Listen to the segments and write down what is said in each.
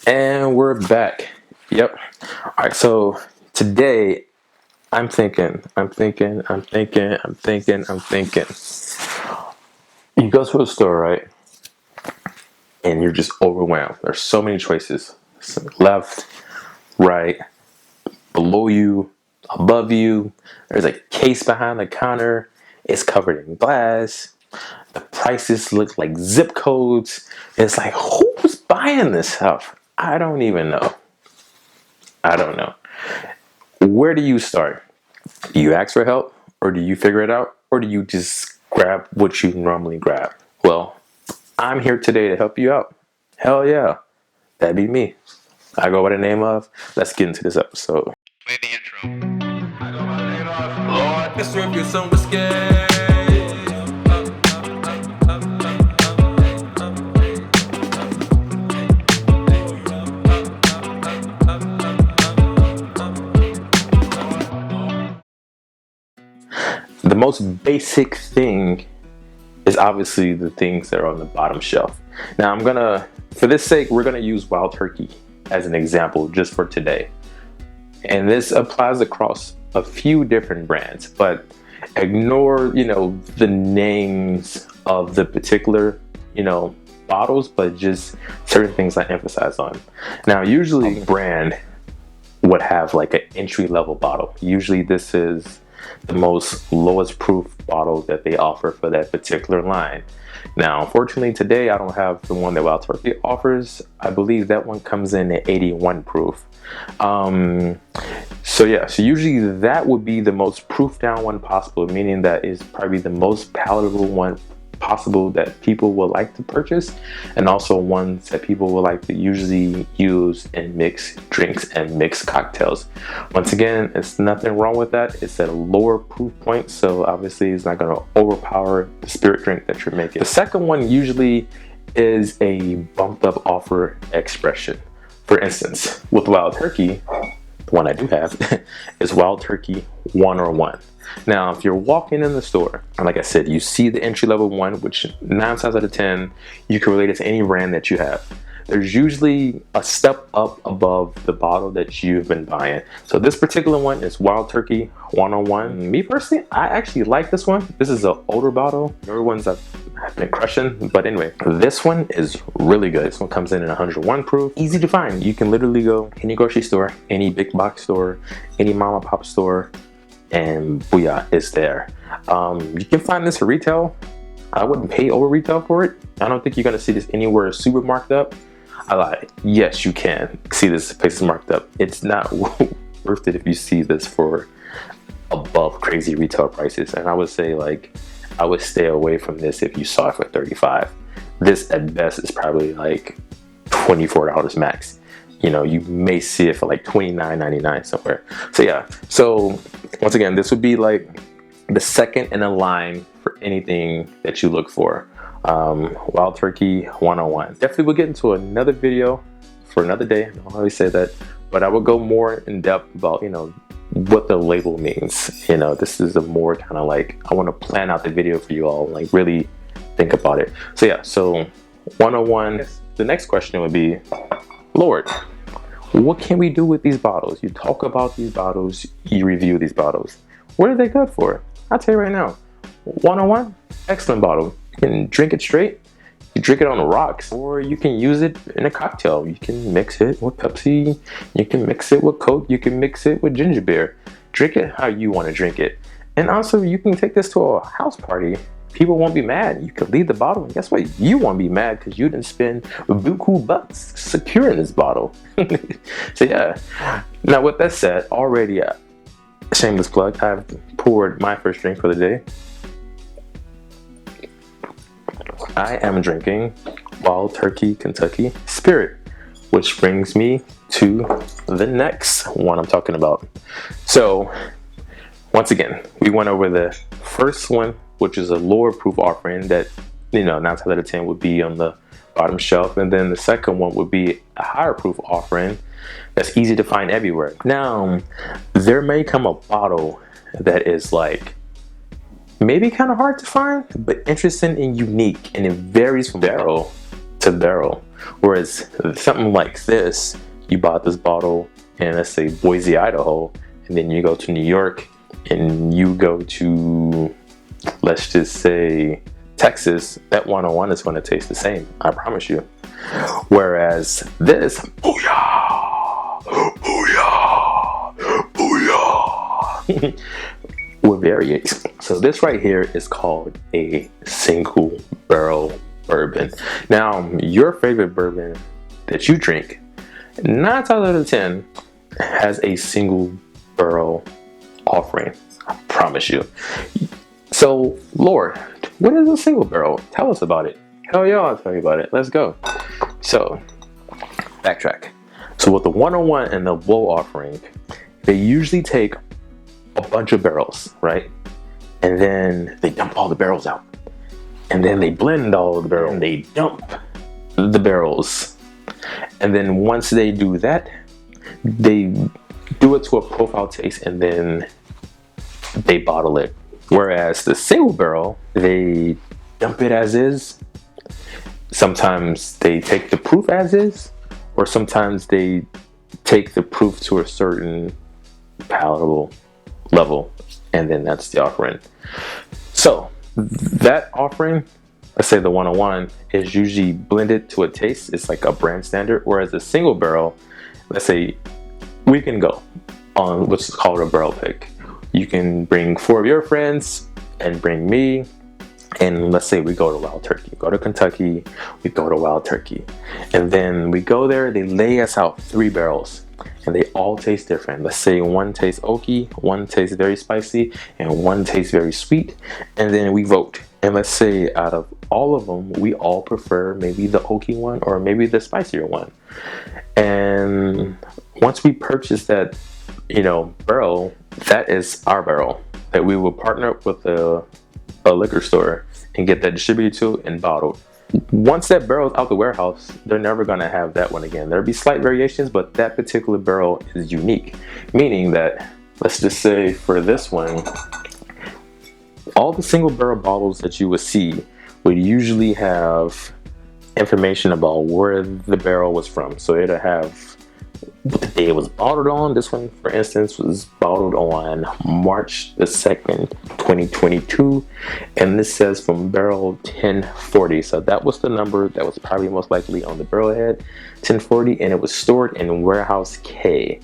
And we're back. Yep. All right. So today I'm thinking. You go to a store, right? And you're just overwhelmed. There's so many choices. So left, right, below you, above you. There's a case behind the counter. It's covered in glass. The prices look like zip codes. It's like, who's buying this stuff? I don't even know. I don't know. Where do you start? Do you ask for help, or do you figure it out, or do you just grab what you normally grab? Well, I'm here today to help you out. Hell yeah, that'd be me. I go by the name of. Let's get into this episode. Play the intro. I go by the name of Lord. Let's serve you some whiskey. The most basic thing is obviously the things that are on the bottom shelf. Now, for this sake, we're gonna use Wild Turkey as an example just for today. And this applies across a few different brands, but ignore, the names of the particular, bottles, but just certain things I emphasize on. Now, usually a brand would have like an entry level bottle. Usually this is the most lowest proof bottle that they offer for that particular line. Now, unfortunately, today I don't have the one that Wild Turkey offers. I believe that one comes in at 81 proof. So usually that would be the most proof down one possible, meaning that is probably the most palatable one possible that people will like to purchase, and also ones that people will like to usually use and mix drinks and mix cocktails. Once again, it's nothing wrong with that. It's at a lower proof point, so obviously it's not going to overpower the spirit drink that you're making. The second one usually is a bumped up offer expression. For instance, with Wild Turkey, the one I do have is Wild Turkey 101. Now, if you're walking in the store, and like I said, you see the entry level one, which 9 times out of 10, you can relate it to any brand that you have. There's usually a step up above the bottle that you've been buying. So this particular one is Wild Turkey 101. Me personally, I actually like this one. This is an older bottle. The other ones I've been crushing. But anyway, this one is really good. This one comes in at 101 proof. Easy to find. You can literally go any grocery store, any big box store, any mom and pop store, and booyah, it's there. You can find this for retail. I wouldn't pay over retail for it. I don't think you're gonna see this anywhere super marked up. I lied. Yes, you can see this place is marked up. It's not worth it if you see this for above crazy retail prices. And I would say, like, I would stay away from this if you saw it for 35. This at best is probably like $24 max. You may see it for like $29.99 somewhere. So once again, this would be like the second in a line for anything that you look for. Wild Turkey 101. Definitely we'll get into another video for another day. I always say that, but I will go more in depth about, what the label means. This is a more kind of like, I want to plan out the video for you all, like really think about it. So 101, the next question would be, Lord, what can we do with these bottles? You talk about these bottles, you review these bottles. What are they good for? I'll tell you right now. 101, excellent bottle. You can drink it straight. You drink it on the rocks, or you can use it in a cocktail. You can mix it with Pepsi. You can mix it with Coke. You can mix it with ginger beer. Drink it how you want to drink it. And also, you can take this to a house party. People won't be mad. You could leave the bottle, and guess what? You won't be mad because you didn't spend buku bucks securing this bottle. Now with that said, already shameless plug, I've poured my first drink for the day. I am drinking Wild Turkey Kentucky Spirit, which brings me to the next one I'm talking about. So once again, we went over the first one, which is a lower proof offering that, 9 times out of 10 would be on the bottom shelf. And then the second one would be a higher proof offering that's easy to find everywhere. Now, there may come a bottle that is like maybe kind of hard to find, but interesting and unique, and it varies from barrel to barrel. Whereas something like this, you bought this bottle in, let's say, Boise, Idaho, and then you go to New York and you go to, let's just say, Texas, that 101 is going to taste the same, I promise you. Whereas this, booyah, booyah, booyah, will vary. So this right here is called a single barrel bourbon. Now, your favorite bourbon that you drink, 9 times out of 10, has a single barrel offering. I promise you. So, Lord, what is a single barrel? Tell us about it. Hell yeah, I'll tell you about it. Let's go. So, Backtrack. So with the 101 and the Woe offering, they usually take a bunch of barrels, right? And then they dump all the barrels out. And then they blend all of the barrels. And they dump the barrels. And then once they do that, they do it to a profile taste and then they bottle it. Whereas the single barrel, they dump it as is. Sometimes they take the proof as is, or sometimes they take the proof to a certain palatable level, and then that's the offering. So that offering, let's say the 101, is usually blended to a taste. It's like a brand standard. Whereas the single barrel, let's say we can go on what's called a barrel pick. You can bring 4 of your friends and bring me, and let's say we go to Wild Turkey, go to Kentucky, we go to Wild Turkey, and then we go there, they lay us out 3 barrels, and they all taste different. Let's say one tastes oaky, one tastes very spicy, and one tastes very sweet, and then we vote. And let's say out of all of them, we all prefer maybe the oaky one or maybe the spicier one. And once we purchase that, barrel, that is our barrel that we will partner up with a liquor store and get that distributed to and bottled. Once that barrel is out the warehouse, they're never going to have that one again. There'll be slight variations, but that particular barrel is unique, meaning that, let's just say for this one, all the single barrel bottles that you would see would usually have information about where the barrel was from. So it'll have what the day it was bottled on. This one, for instance, was bottled on March the 2nd, 2022. And this says from barrel 1040. So that was the number that was probably most likely on the barrel head, 1040. And it was stored in warehouse K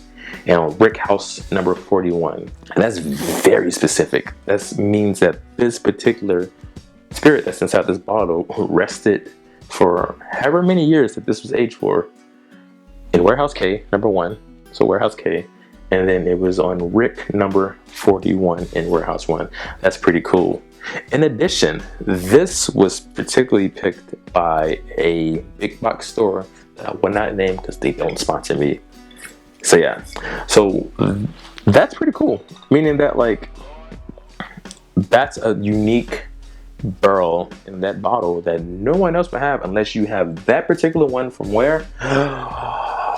and on brick house number 41. And that's very specific. That means that this particular spirit that's inside this bottle rested for however many years that this was aged for in warehouse K, number 1, so warehouse K, and then it was on Rick number 41 in warehouse 1. That's pretty cool. In addition, this was particularly picked by a big box store that I will not name because they don't sponsor me. So yeah, so that's pretty cool, meaning that that's a unique barrel in that bottle that no one else would have unless you have that particular one from where?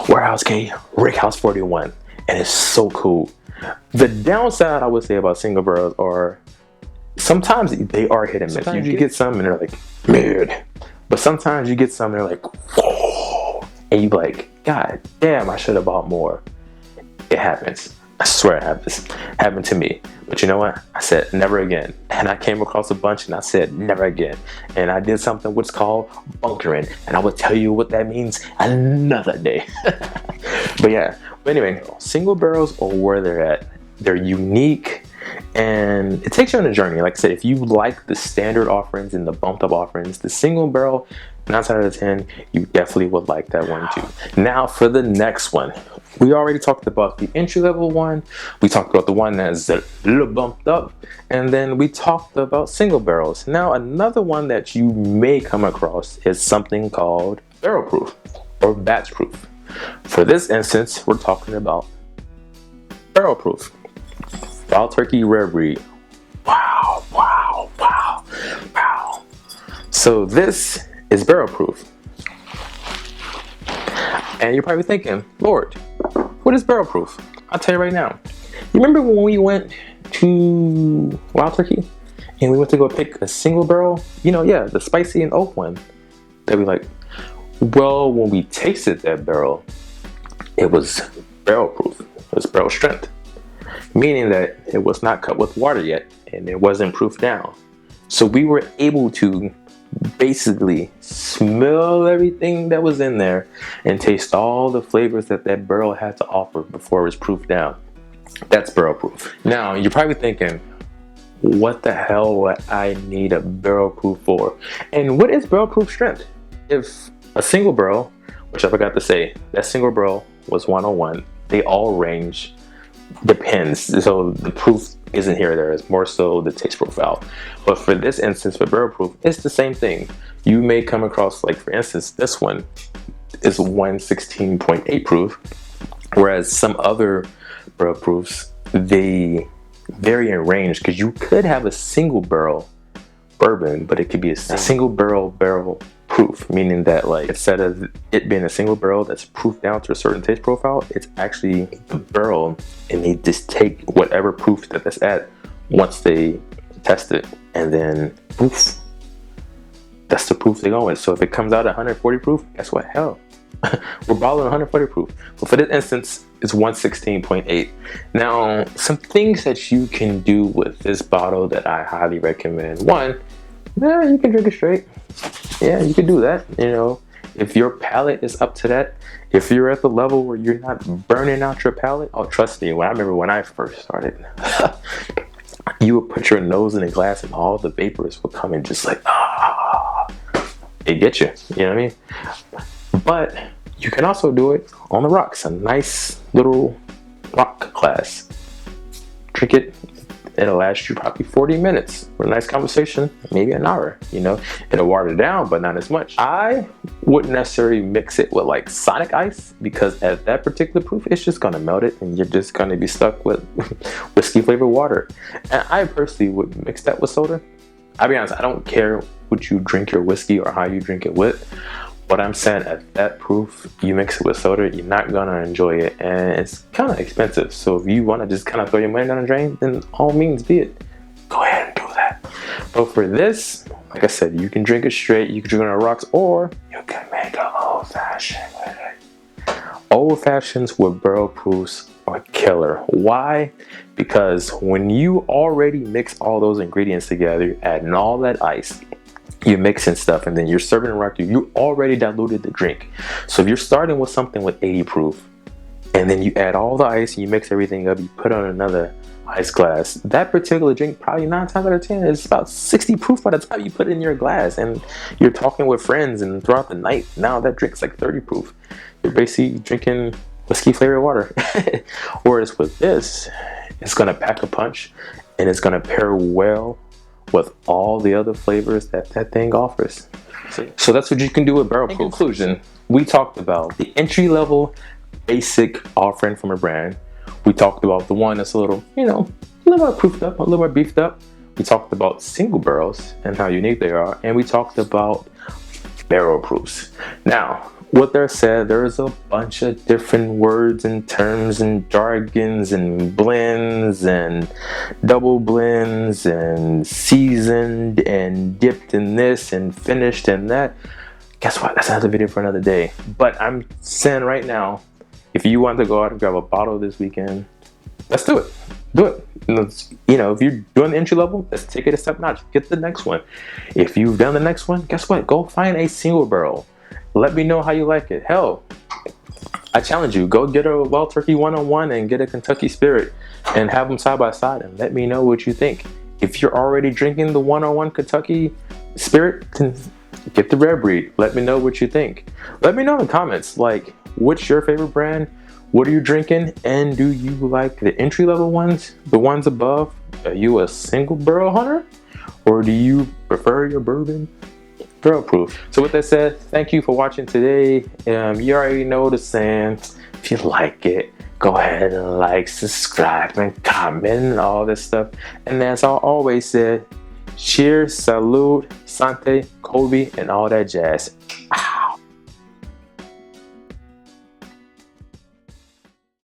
Warehouse K, Rick House 41. And it's so cool. The downside I would say about single barrels are sometimes they are hit and miss. Sometimes you get some and they're like, weird. But sometimes you get some and they're like, whoa. And you be like, God damn, I should have bought more. It happens. I swear it happens. Happened to me. But you know what? I said never again. And I came across a bunch and I said never again. And I did something what's called bunkering. And I will tell you what that means another day. But yeah. But anyway, single barrels are where they're at. They're unique. And it takes you on a journey. Like I said, if you like the standard offerings and the bumped up offerings, the single barrel, 9 out of 10, you definitely would like that one too. Now for the next one. We already talked about the entry level one. We talked about the one that's a little bumped up. And then we talked about single barrels. Now another one that you may come across is something called barrel proof or batch proof. For this instance, we're talking about barrel proof. Wild Turkey Rare Breed. Wow, wow, wow, wow. So this is barrel proof. And you're probably thinking, Lord, what is barrel proof? I'll tell you right now. You remember when we went to Wild Turkey and we went to go pick a single barrel? The spicy and oak one that we like. Well, when we tasted that barrel, it was barrel proof. It was barrel strength, meaning that it was not cut with water yet and it wasn't proofed down. So we were able to basically smell everything that was in there and taste all the flavors that that barrel had to offer before it was proofed down. That's barrel proof. Now, you're probably thinking, what the hell would I need a barrel proof for? And what is barrel proof strength? If a single barrel, which I forgot to say, that single barrel was 101, they all range, depends. So the proof isn't here or there, it's more so the taste profile. But for this instance, for barrel proof, it's the same thing. You may come across, like for instance, this one is 116.8 proof, whereas some other barrel proofs, they vary in range, because you could have a single barrel bourbon, but it could be a single barrel proof, meaning that, like, instead of it being a single barrel that's proofed down to a certain taste profile, it's actually the barrel, and they just take whatever proof that that's at once they test it, and then poof, that's the proof they go with. So if it comes out at 140 proof, guess what? Hell, we're bottling 140 proof. But for this instance, it's 116.8. Now, some things that you can do with this bottle that I highly recommend. One, you can drink it straight. Yeah, you can do that. You know, if your palate is up to that, if you're at the level where you're not burning out your palate, oh, trust me, I remember when I first started, you would put your nose in a glass and all the vapors would come in just like, it gets you, you know what I mean? But you can also do it on the rocks, a nice little rock glass. Drink it. It'll last you probably 40 minutes for a nice conversation, maybe an hour, you know. It'll water it down, but not as much. I wouldn't necessarily mix it with like Sonic Ice, because at that particular proof, it's just gonna melt it and you're just gonna be stuck with whiskey flavored water. And I personally would mix that with soda. I'll be honest, I don't care what you drink your whiskey or how you drink it with. What I'm saying, at that proof, you mix it with soda, you're not gonna enjoy it, and it's kind of expensive. So if you want to just kind of throw your money down the drain, then all means be it. Go ahead and do that. But for this, like I said, you can drink it straight, you can drink it on rocks, or you can make an old fashioned with it. Old fashions with barrel proofs are killer. Why? Because when you already mix all those ingredients together, adding all that ice, you're mixing stuff, and then you're serving a rock, you already diluted the drink. So if you're starting with something with 80 proof, and then you add all the ice and you mix everything up, you put on another ice glass, that particular drink probably 9 times out of 10 is about 60 proof by the time you put it in your glass, and you're talking with friends and throughout the night, now that drink's like 30 proof. You're basically drinking whiskey flavored water. Whereas with this, it's gonna pack a punch, and it's gonna pair well with all the other flavors that that thing offers. So that's what you can do with barrel proof. In conclusion, we talked about the entry level basic offering from a brand. We talked about the one that's a little, you know, a little more proofed up, a little more beefed up. We talked about single barrels and how unique they are, and we talked about barrel proofs. Now, with that said, there's a bunch of different words and terms and jargons and blends and double blends and seasoned and dipped in this and finished in that. Guess what? That's another video for another day. But I'm saying right now, if you want to go out and grab a bottle this weekend, let's do it. Do it. You know, if you're doing the entry level, let's take it a step notch. Get the next one. If you've done the next one, guess what? Go find a single barrel. Let me know how you like it. Hell, I challenge you. Go get a Wild Turkey 101 and get a Kentucky Spirit and have them side by side and let me know what you think. If you're already drinking the 101 Kentucky Spirit, then get the rare breed. Let me know what you think. Let me know in the comments, like, what's your favorite brand? What are you drinking? And do you like the entry level ones? The ones above? Are you a single barrel hunter? Or do you prefer your bourbon barrel proof? So with that said, thank you for watching today. You already know the saying. If you like it, go ahead and like, subscribe, and comment and all this stuff. And as I always said, cheers, salute, sante, Kobe, and all that jazz.